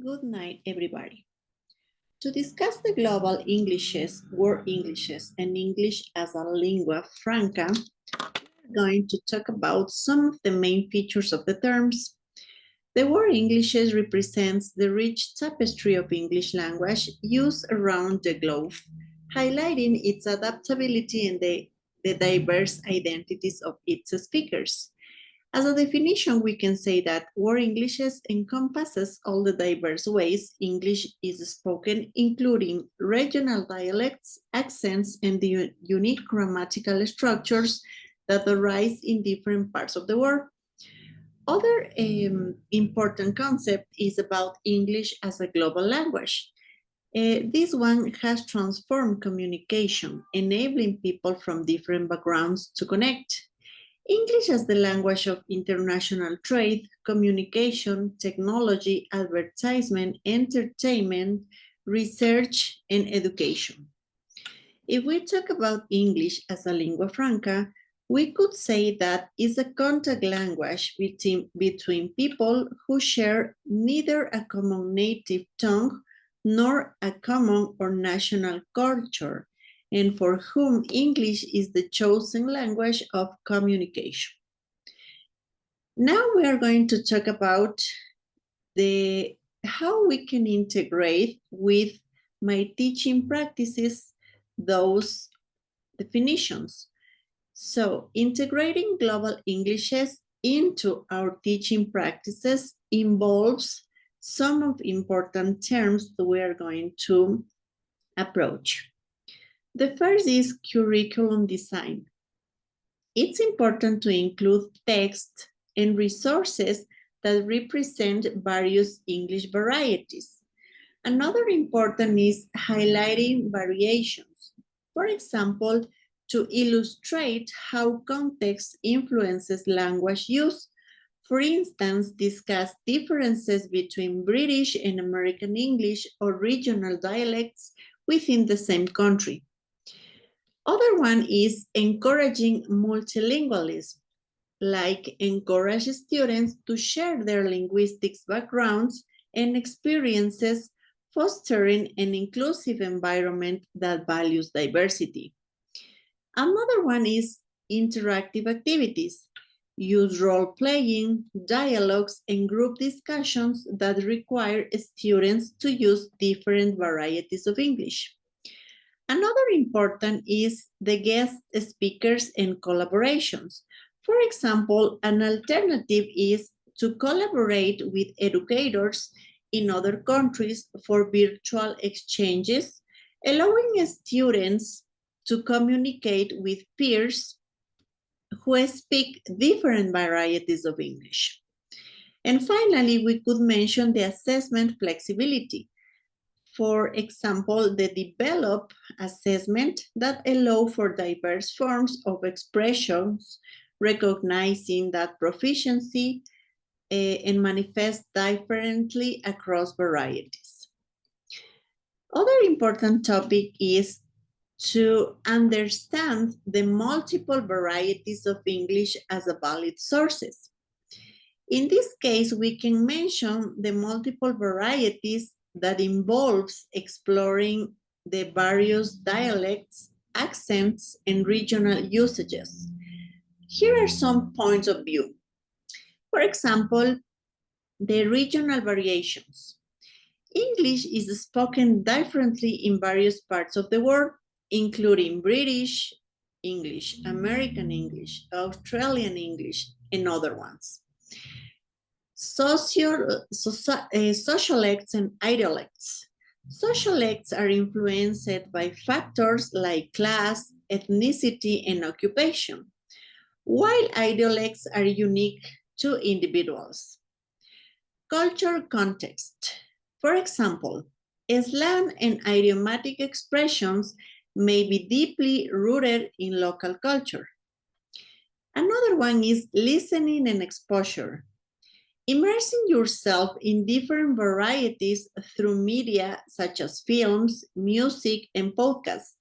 Good night, everybody. To discuss the global Englishes, world Englishes, and English as a lingua franca, we're going to talk about some of the main features of the terms. The word Englishes represents the rich tapestry of English language used around the globe, highlighting its adaptability and the diverse identities of its speakers. As a definition, we can say that World English encompasses all the diverse ways English is spoken, including regional dialects, accents, and the unique grammatical structures that arise in different parts of the world. Other important concept is about English as a global language. This one has transformed communication, enabling people from different backgrounds to connect. English as the language of international trade, communication, technology, advertisement, entertainment, research, and education. If we talk about English as a lingua franca, we could say that it's a contact language between people who share neither a common native tongue nor a common or national culture, and for whom English is the chosen language of communication. Now we are going to talk about how we can integrate with my teaching practices those definitions. So integrating global Englishes into our teaching practices involves some of important terms that we are going to approach. The first is curriculum design. It's important to include text and resources that represent various English varieties. Another important is highlighting variations. For example, to illustrate how context influences language use. For instance, discuss differences between British and American English or regional dialects within the same country. Other one is encouraging multilingualism, like encourage students to share their linguistics backgrounds and experiences, fostering an inclusive environment that values diversity. Another one is interactive activities. Use role-playing, dialogues, and group discussions that require students to use different varieties of English. Another important is the guest speakers and collaborations. For example, an alternative is to collaborate with educators in other countries for virtual exchanges, allowing students to communicate with peers who speak different varieties of English. And finally, we could mention the assessment flexibility. For example, the develop assessment that allow for diverse forms of expressions, recognizing that proficiency and manifest differently across varieties. Other important topic is to understand the multiple varieties of English as a valid sources. In this case, we can mention the multiple varieties that involves exploring the various dialects, accents, and regional usages. Here are some points of view. For example, the regional variations. English is spoken differently in various parts of the world, including British English, American English, Australian English, and other ones. Sociolects and idiolects. Sociolects are influenced by factors like class, ethnicity, and occupation, while idiolects are unique to individuals. Culture context. For example, slang and idiomatic expressions may be deeply rooted in local culture. Another one is listening and exposure. Immersing yourself in different varieties through media such as films, music, and podcasts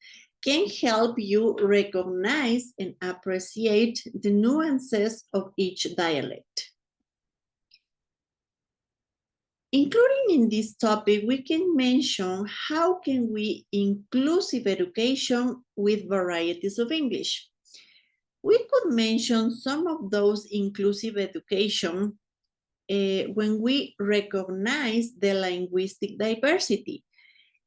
can help you recognize and appreciate the nuances of each dialect. Including in this topic, we can mention how can we inclusive education with varieties of English. We could mention some of those inclusive education when we recognize the linguistic diversity.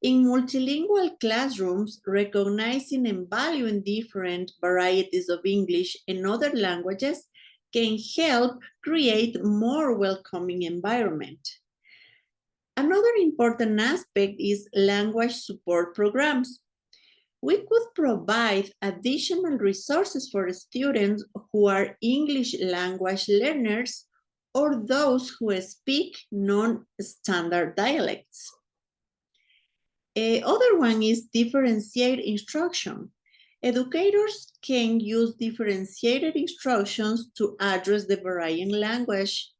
In multilingual classrooms, recognizing and valuing different varieties of English and other languages can help create more welcoming environment. Another important aspect is language support programs. We could provide additional resources for students who are English language learners or those who speak non-standard dialects. Other one is differentiated instruction. Educators can use differentiated instructions to address the varying language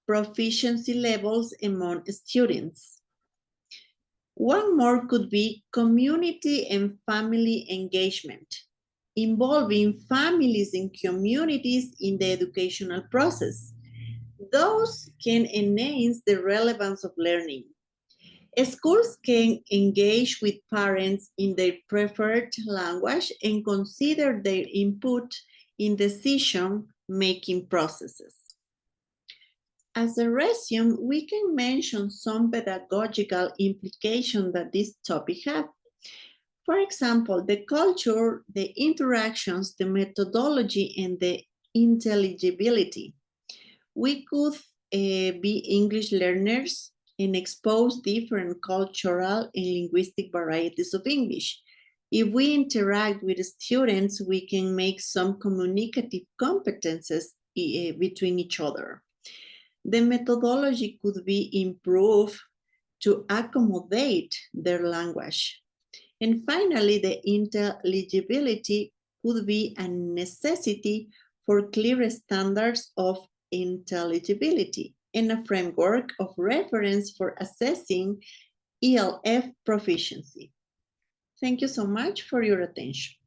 proficiency levels among students. One more could be community and family engagement, involving families and communities in the educational process. Those can enhance the relevance of learning. Schools can engage with parents in their preferred language and consider their input in decision-making processes. As a resume, we can mention some pedagogical implications that this topic has. For example, the culture, the interactions, the methodology, and the intelligibility. We could be English learners and expose different cultural and linguistic varieties of English. If we interact with students, we can make some communicative competences between each other. The methodology could be improved to accommodate their language. And finally, the intelligibility could be a necessity for clear standards of intelligibility and a framework of reference for assessing ELF proficiency. Thank you so much for your attention.